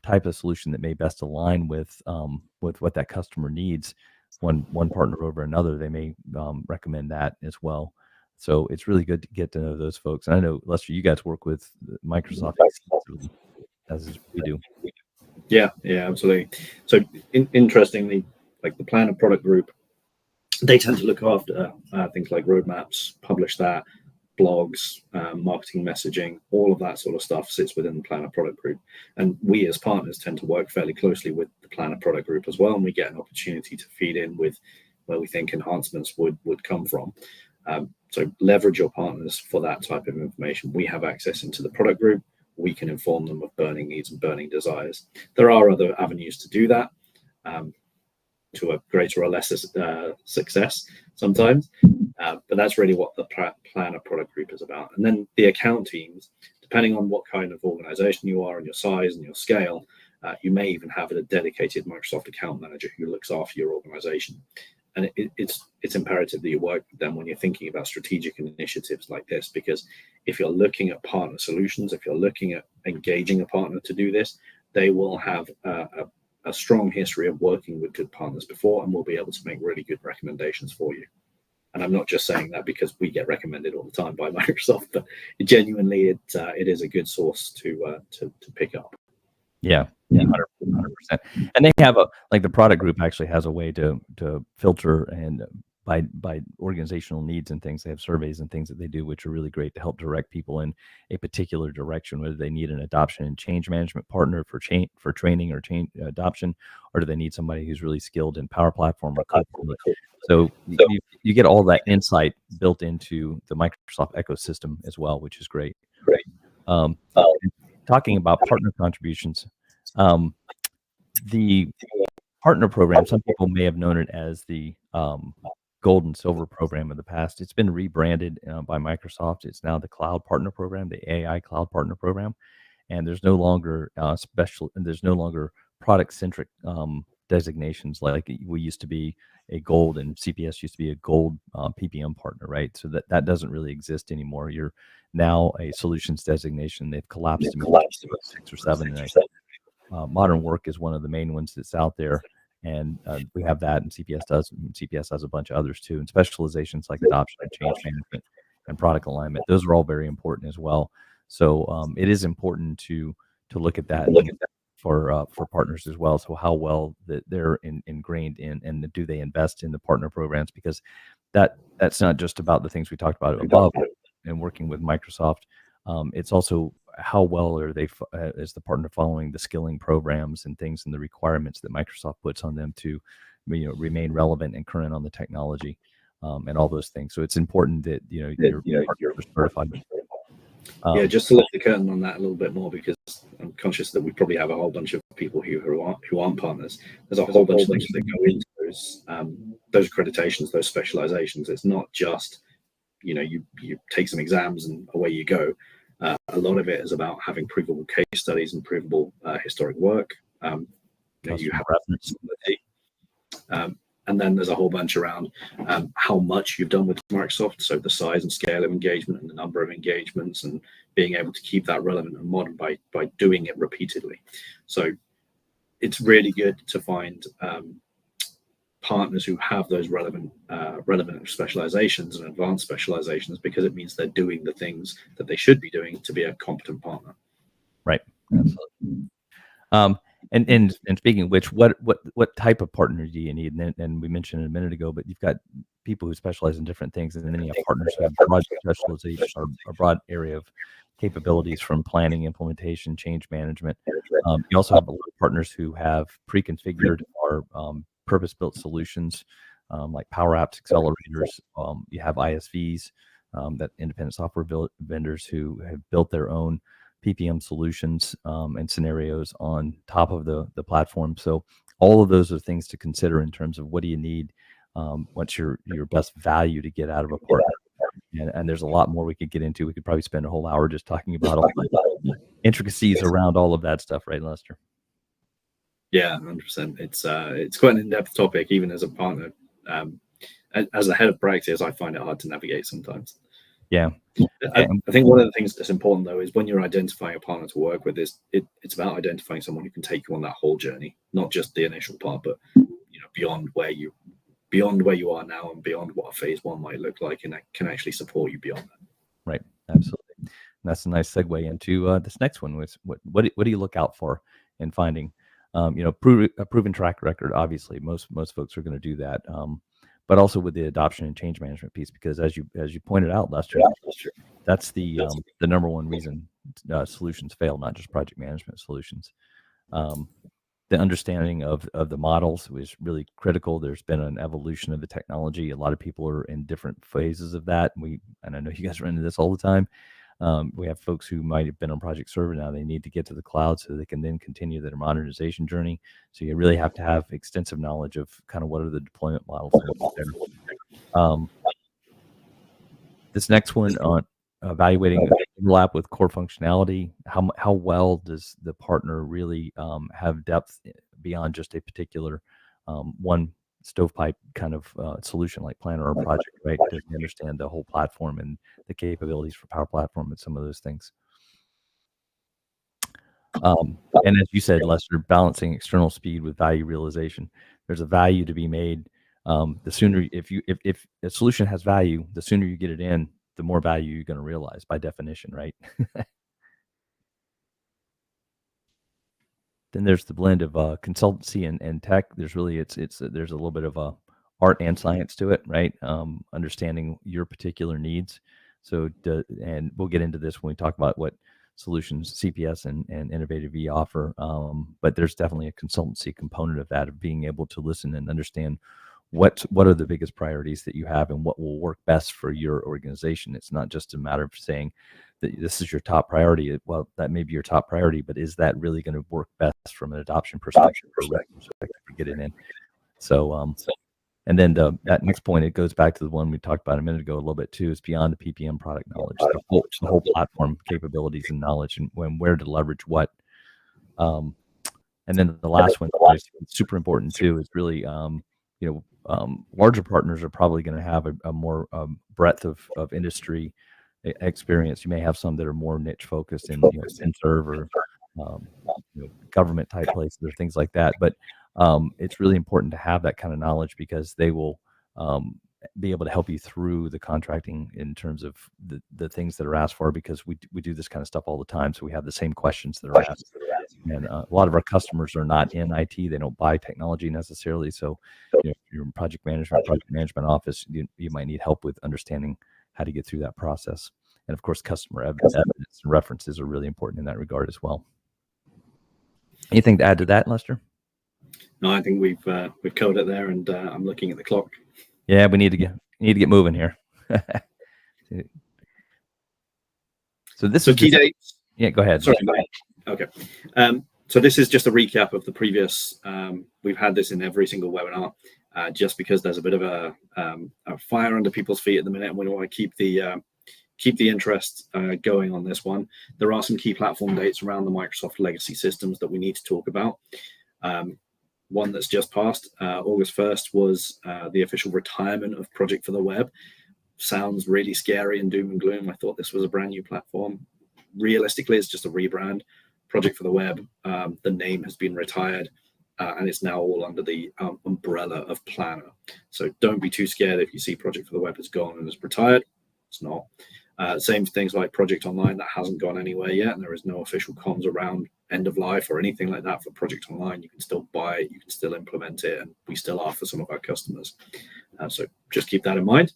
type of solution that may best align with what that customer needs, one partner over another, they may recommend that as well. So it's really good to get to know those folks. And I know, Lester, you guys work with Microsoft as we do. Yeah, absolutely. So interestingly, like the planner product group, they tend to look after things like roadmaps, publish that, blogs, marketing messaging, all of that sort of stuff sits within the planner product group. And we as partners tend to work fairly closely with the planner product group as well. And we get an opportunity to feed in with where we think enhancements would come from. So leverage your partners for that type of information. We have access into the product group. We can inform them of burning needs and burning desires. There are other avenues to do that to a greater or lesser success sometimes. But that's really what the planner product group is about. And then the account teams, depending on what kind of organization you are and your size and your scale, you may even have a dedicated Microsoft account manager who looks after your organization. and it's imperative that you work with them when you're thinking about strategic initiatives like this, because if you're looking at partner solutions, if you're looking at engaging a partner to do this, they will have a strong history of working with good partners before, and will be able to make really good recommendations for you. And I'm not just saying that because we get recommended all the time by Microsoft, but genuinely, it is a good source to pick up. Yeah, 100%. And they have the product group actually has a way to filter and by organizational needs and things. They have surveys and things that they do, which are really great to help direct people in a particular direction, whether they need an adoption and change management partner for training or change adoption, or do they need somebody who's really skilled in Power Platform or Copilot. So you get all that insight built into the Microsoft ecosystem as well, which is great. Talking about partner contributions, the partner program, some people may have known it as the gold and silver program in the past. It's been rebranded by Microsoft. It's now the cloud partner program, the AI cloud partner program. And there's no longer there's no longer product centric designations like we used to be a gold, and CPS used to be a gold PPM partner, right? So that doesn't really exist anymore. You're now a solutions designation. They've collapsed to 6 or 7. Modern Work is one of the main ones that's out there, and we have that, and CPS does. CPS has a bunch of others too, and specializations like adoption and change management and product alignment. Those are all very important as well. So it is important to look at that for partners as well. So how well that they're ingrained in, and do they invest in the partner programs? Because that's not just about the things we talked about above and working with Microsoft. It's also how well are they is the partner following the skilling programs and things and the requirements that Microsoft puts on them to remain relevant and current on the technology and all those things. So it's important that your partners are certified. Yeah, just to lift the curtain on that a little bit more, because I'm conscious that we probably have a whole bunch of people who aren't partners. There's a whole bunch of things that go into those accreditations, those specializations. It's not just you take some exams and away you go. A lot of it is about having provable case studies and provable historic work. You have responsibility. And then there's a whole bunch around how much you've done with Microsoft. So the size and scale of engagement and the number of engagements, and being able to keep that relevant and modern by doing it repeatedly. So it's really good to find partners who have those relevant specializations and advanced specializations, because it means they're doing the things that they should be doing to be a competent partner. Right. Absolutely. And speaking of which, what type of partner do you need? And we mentioned it a minute ago, but you've got people who specialize in different things, and then you have partners who have broad specialization or a broad area of capabilities, from planning, implementation, change management. You also have a lot of partners who have pre-configured or purpose-built solutions, like Power Apps, accelerators. You have ISVs, that independent software vendors who have built their own PPM solutions and scenarios on top of the platform. So all of those are things to consider in terms of what do you need, what's your best value to get out of a partner. And there's a lot more we could get into. We could probably spend a whole hour just talking about all the intricacies around all of that stuff, right, Lester? Yeah, 100%. It's quite an in-depth topic, even as a partner. As the head of practice, I find it hard to navigate sometimes. Yeah. I think one of the things that's important, though, is when you're identifying a partner to work with, it's about identifying someone who can take you on that whole journey, not just the initial part, but beyond where you are now and beyond what a phase one might look like, and that can actually support you beyond that. Right. Absolutely. And that's a nice segue into this next one. What do you look out for in finding a proven track record? Obviously, most folks are going to do that. But also with the adoption and change management piece, because as you pointed out, Lester, that's the number one reason solutions fail, not just project management solutions. The understanding of the models was really critical. There's been an evolution of the technology. A lot of people are in different phases of that. And I know you guys run into this all the time. We have folks who might have been on Project Server now. They need to get to the cloud so they can then continue their modernization journey. So you really have to have extensive knowledge of kind of what are the deployment models there. This next one on evaluating overlap with core functionality. How well does the partner really have depth beyond just a particular one stovepipe kind of solution like Planner or Project, right? Doesn't understand the whole platform and the capabilities for Power Platform and some of those things. And as you said, Lester, balancing external speed with value realization. There's a value to be made. The sooner, if a solution has value, the sooner you get it in, the more value you're going to realize by definition, right? Then there's the blend of consultancy and tech. There's really there's a little bit of art and science to it, right? Understanding your particular needs. So and we'll get into this when we talk about what solutions CPS and Innovative-e offer. But there's definitely a consultancy component of that, of being able to listen and understand what are the biggest priorities that you have and what will work best for your organization. It's not just a matter of saying that this is your top priority. Well, that may be your top priority, but is that really going to work best from an adoption perspective for get it in? So, and then that next point, it goes back to the one we talked about a minute ago a little bit too, is beyond the PPM product knowledge, the whole platform capabilities and knowledge and where to leverage what. And then the last one is super important too, is really, larger partners are probably going to have a more breadth of industry experience. You may have some that are more niche focused in serve or government type places or things like that. But it's really important to have that kind of knowledge, because they will be able to help you through the contracting in terms of the things that are asked for, because we do this kind of stuff all the time. So we have the same questions that are asked. And a lot of our customers are not in IT. They don't buy technology necessarily. So if you're in project management office, you might need help with understanding how to get through that process. And of course, customer evidence and references are really important in that regard as well. Anything to add to that, Lester? No, I think we've covered it there, and I'm looking at the clock. Yeah, we need to get moving here. So key dates. Yeah, go ahead. Sorry. Okay. So this is just a recap of the previous. We've had this in every single webinar, just because there's a bit of a fire under people's feet at the minute, and we want to keep the interest going on this one. There are some key platform dates around the Microsoft legacy systems that we need to talk about. One that's just passed, August 1st, was the official retirement of Project for the Web. Sounds really scary and doom and gloom. I thought this was a brand new platform. Realistically, it's just a rebrand. Project for the Web, the name has been retired, and it's now all under the umbrella of Planner. So don't be too scared if you see Project for the Web is gone and is retired. It's not. Same things like Project Online, that hasn't gone anywhere yet, and there is no official comms around end of life or anything like that for Project Online. You can still buy it, you can still implement it, and we still are for some of our customers. So just keep that in mind.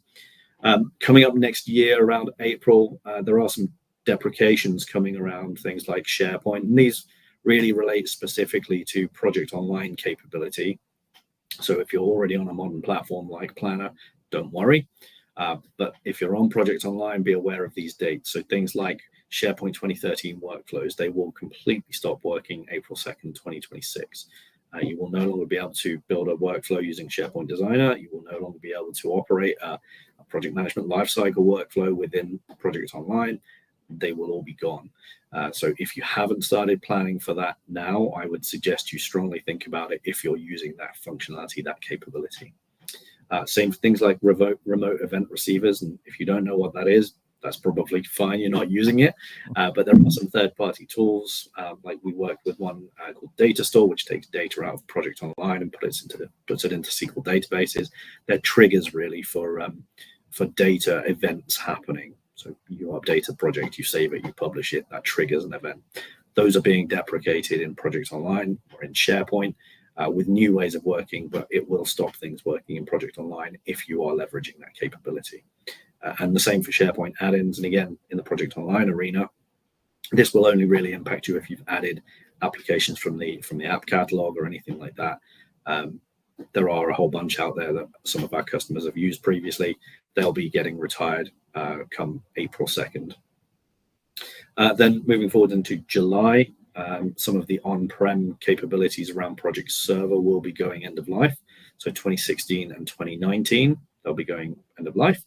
Coming up next year around April, there are some deprecations coming around things like SharePoint, and these really relate specifically to Project Online capability. So if you're already on a modern platform like Planner, don't worry. But if you're on Project Online, be aware of these dates. So things like SharePoint 2013 workflows, they will completely stop working April 2nd, 2026. You will no longer be able to build a workflow using SharePoint Designer. You will no longer be able to operate a project management lifecycle workflow within Project Online. They will all be gone. So if you haven't started planning for that now, I would suggest you strongly think about it if you're using that functionality, that capability. Same things like remote event receivers. And if you don't know what that is, that's probably fine. You're not using it. But there are some third-party tools. Like we work with one called Data Store, which takes data out of Project Online and puts it into SQL databases. They're triggers really for data events happening. So you update a project, you save it, you publish it, that triggers an event. Those are being deprecated in Project Online or in SharePoint with new ways of working, but it will stop things working in Project Online if you are leveraging that capability. And the same for SharePoint add-ins. And again, in the Project Online arena, this will only really impact you if you've added applications from the app catalog or anything like that. There are a whole bunch out there that some of our customers have used previously. They'll be getting retired come April 2nd. Then moving forward into July, some of the on-prem capabilities around Project Server will be going end of life. So 2016 and 2019, they'll be going end of life.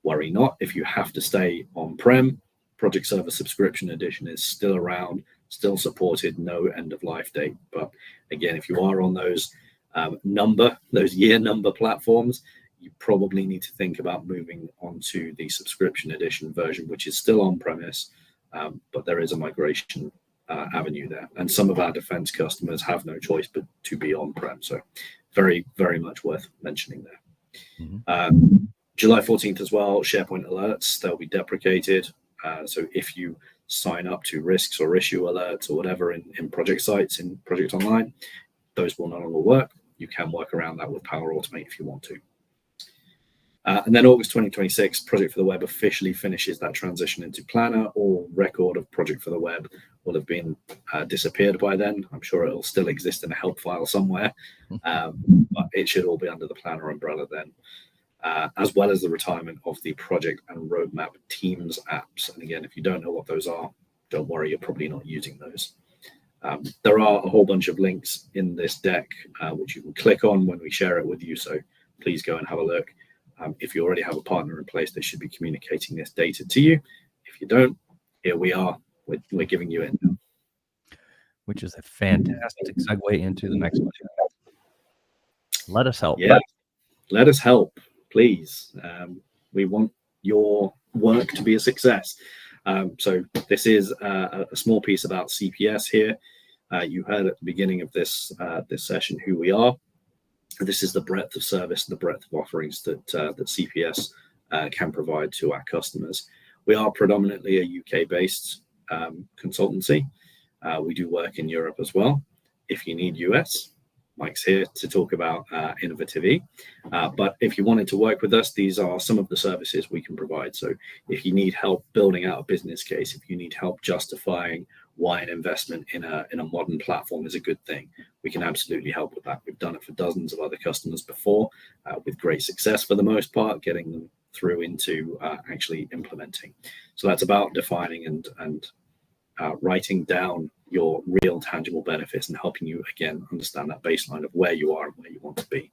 Worry not, if you have to stay on-prem, Project Server Subscription Edition is still around, still supported, no end of life date. But again, if you are on those, those year number platforms, you probably need to think about moving onto the subscription edition version, which is still on premise, but there is a migration avenue there. And some of our defense customers have no choice but to be on-prem. So very, very much worth mentioning there. July 14th as well, SharePoint alerts, they'll be deprecated. So if you sign up to risks or issue alerts or whatever in project sites, in Project Online, those will no longer work. You can work around that with Power Automate if you want to. And then August 2026, Project for the Web officially finishes that transition into Planner. All record of Project for the Web will have been disappeared by then. I'm sure it'll still exist in a help file somewhere, but it should all be under the Planner umbrella then, as well as the retirement of the Project and Roadmap Teams apps. And again, if you don't know what those are, don't worry, you're probably not using those. There are a whole bunch of links in this deck, which you can click on when we share it with you. So please go and have a look. If you already have a partner in place, they should be communicating this data to you. If you don't, here we are. We're giving you it now. Which is a fantastic segue into the next one. Let us help. Yeah, let us help, please. We want your work to be a success. So this is a small piece about CPS here. You heard at the beginning of this session who we are. This is the breadth of service, the breadth of offerings that CPS can provide to our customers. We are predominantly a UK-based consultancy. We do work in Europe as well. If you need US, Mike's here to talk about Innovative-e. But if you wanted to work with us, these are some of the services we can provide. So if you need help building out a business case, if you need help justifying why an investment in a modern platform is a good thing, we can absolutely help with that. We've done it for dozens of other customers before, with great success for the most part, getting them through into actually implementing. So that's about defining and writing down your real tangible benefits and helping you, again, understand that baseline of where you are and where you want to be.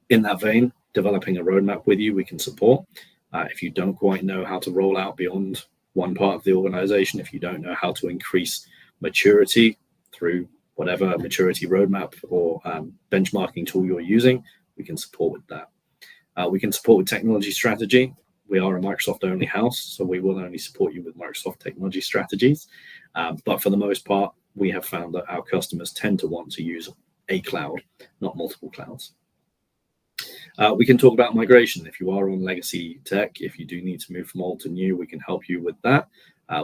In that vein, developing a roadmap with you, we can support. If you don't quite know how to roll out beyond one part of the organization, if you don't know how to increase maturity through whatever maturity roadmap or benchmarking tool you're using, we can support with that. We can support with technology strategy. We are a Microsoft-only house, so we will only support you with Microsoft technology strategies. But for the most part, we have found that our customers tend to want to use a cloud, not multiple clouds. We can talk about migration. If you are on legacy tech, if you do need to move from old to new, we can help you with that.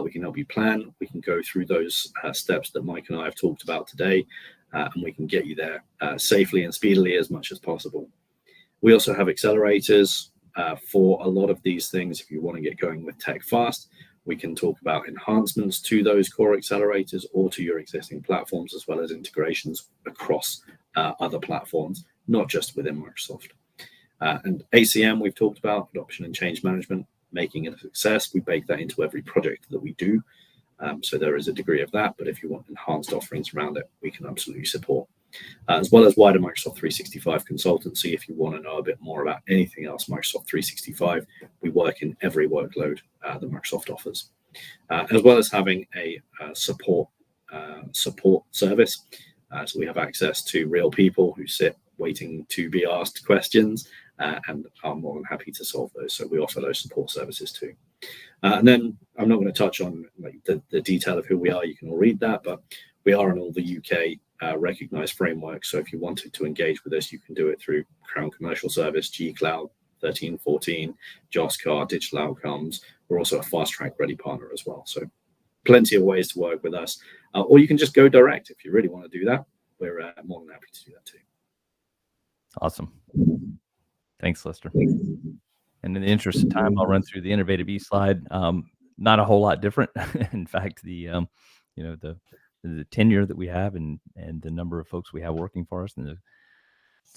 We can help you plan. We can go through those steps that Mike and I have talked about today, and we can get you there safely and speedily as much as possible. We also have accelerators for a lot of these things. If you want to get going with tech fast, we can talk about enhancements to those core accelerators or to your existing platforms, as well as integrations across other platforms, not just within Microsoft. And ACM, we've talked about, adoption and change management, making it a success. We bake that into every project that we do. So there is a degree of that, but if you want enhanced offerings around it, we can absolutely support. As well as wider Microsoft 365 consultancy. If you want to know a bit more about anything else Microsoft 365, we work in every workload that Microsoft offers. As well as having a support service. So we have access to real people who sit waiting to be asked questions and are more than happy to solve those. So we offer those support services too. And then I'm not going to touch on the detail of who we are. You can all read that, but we are in all the UK recognized frameworks. So if you wanted to engage with us, you can do it through Crown Commercial Service, G-Cloud, 1314, JOSCAR, Digital Outcomes. We're also a fast track ready partner as well. So plenty of ways to work with us. Or you can just go direct if you really want to do that. We're more than happy to do that too. Awesome. Thanks, Lester. And in the interest of time, I'll run through the Innovative-e slide. Not a whole lot different. In fact, the tenure that we have and the number of folks we have working for us and the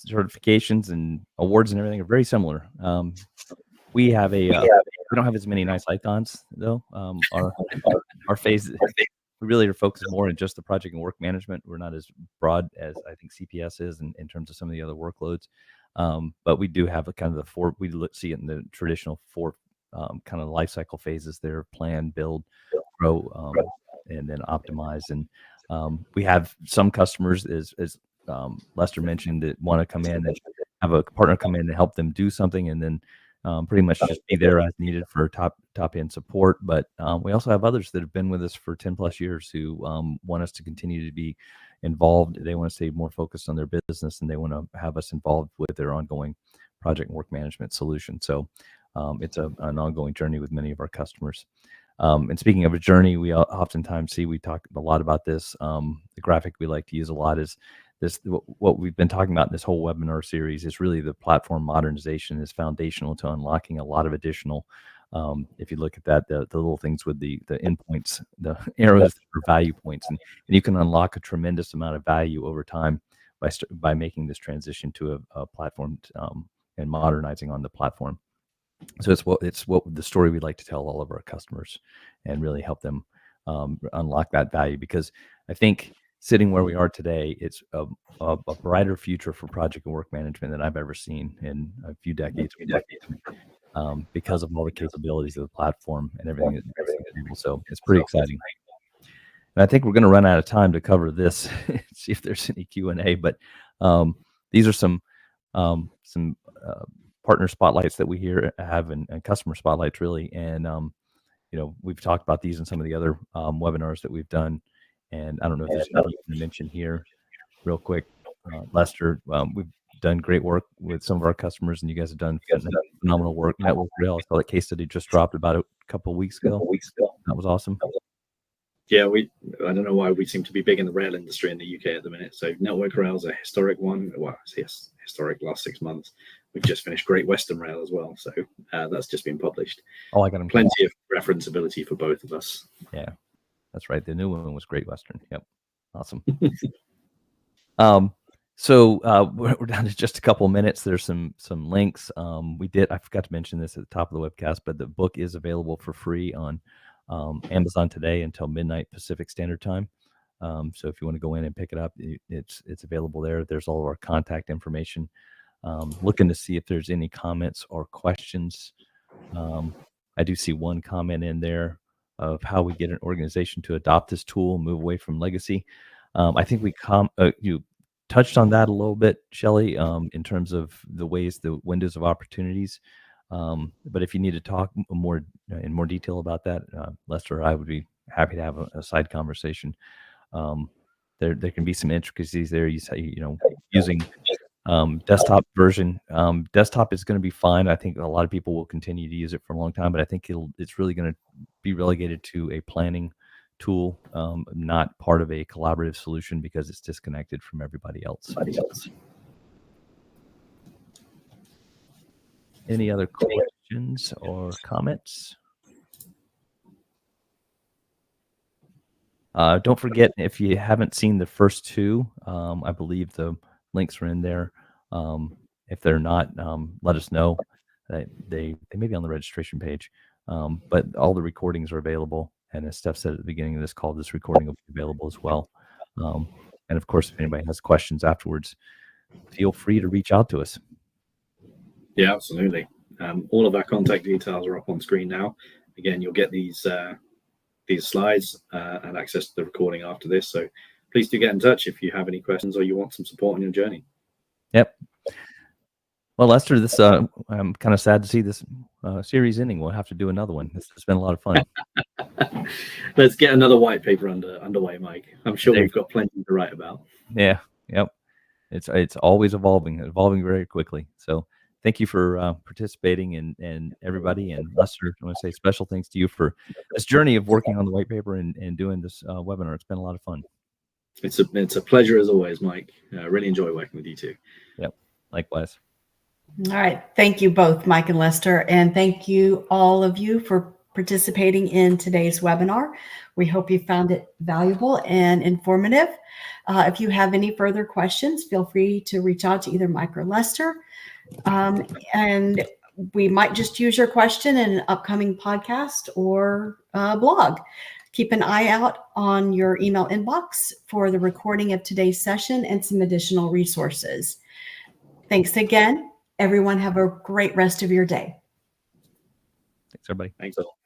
certifications and awards and everything are very similar. We have we don't have as many nice icons though. Our phase, we really are focused more on just the project and work management. We're not as broad as I think CPS is in terms of some of the other workloads. But we do have a kind of the four, we see it in the traditional four kind of life cycle phases there: plan, build, grow, and then optimize. And we have some customers as Lester mentioned, that want to come in and have a partner come in and help them do something, and then pretty much just be there as needed for top end support. But we also have others that have been with us for 10 plus years who want us to continue to be involved. They want to stay more focused on their business, and they want to have us involved with their ongoing project and work management solution. So it's an ongoing journey with many of our customers. And speaking of a journey, we oftentimes we talk a lot about this. The graphic we like to use a lot is this. What we've been talking about in this whole webinar series is really the platform modernization is foundational to unlocking a lot of additional. If you look at that, the little things with the endpoints, the arrows for value points, and you can unlock a tremendous amount of value over time by making this transition to a platform and modernizing on the platform. So it's what the story we'd like to tell all of our customers and really help them unlock that value, because I think sitting where we are today, it's a brighter future for project and work management than I've ever seen in a few decades. Because of all the capabilities of the platform and everything. So it's pretty exciting. And I think we're going to run out of time to cover this. See if there's any Q&A. But these are some partner spotlights that we have and customer spotlights, really. And we've talked about these in some of the other webinars that we've done. And I don't know if there's anything you can mention here real quick. Lester, we've done great work with some of our customers, and you guys have done phenomenal work. Network Rail, I saw that case study just dropped about a couple of weeks ago. That was awesome. Yeah, I don't know why we seem to be big in the rail industry in the UK at the minute. So Network Rail is a historic one. Well, yes, historic last 6 months. We've just finished Great Western Rail as well. So that's just been published. Oh, I got them. Plenty of referenceability for both of us. Yeah, that's right. The new one was Great Western. Yep. Awesome. So we're down to just a couple of minutes. There's some links. I forgot to mention this at the top of the webcast, but the book is available for free on Amazon today until midnight Pacific Standard Time. So if you want to go in and pick it up, it's available there. There's all of our contact information. Looking to see if there's any comments or questions. I do see one comment in there of how we get an organization to adopt this tool, move away from legacy. I think you touched on that a little bit, Shelley, in terms of the windows of opportunities. But if you need to talk in more detail about that, Lester or I would be happy to have a side conversation. There can be some intricacies there. Using desktop version. Desktop is going to be fine. I think a lot of people will continue to use it for a long time, but I think it's really going to be relegated to a planning tool, not part of a collaborative solution, because it's disconnected from everybody else. Any other questions or comments? Don't forget, if you haven't seen the first two, I believe the links are in there. If they're not, let us know. They may be on the registration page, but all the recordings are available. And as Steph said at the beginning of this call, this recording will be available as well. And of course, if anybody has questions afterwards, feel free to reach out to us. Yeah, absolutely. All of our contact details are up on screen now. Again, you'll get these slides and access to the recording after this. So please do get in touch if you have any questions or you want some support on your journey. Yep. Well, Lester, I'm kind of sad to see this series ending. We'll have to do another one. This has been a lot of fun. Let's get another white paper underway, Mike. I'm sure we've got plenty to write about. Yeah. Yep. It's always evolving very quickly. So thank you for participating, and everybody. And Lester, I want to say special thanks to you for this journey of working on the white paper and doing this webinar. It's been a lot of fun. It's a pleasure as always, Mike. I really enjoy working with you too. Yep. Likewise. All right. Thank you both, Mike and Lester. And thank you, all of you, for participating in today's webinar. We hope you found it valuable and informative. If you have any further questions, feel free to reach out to either Mike or Lester. And we might just use your question in an upcoming podcast or blog. Keep an eye out on your email inbox for the recording of today's session and some additional resources. Thanks again. Everyone have a great rest of your day. Thanks, everybody. Thanks all.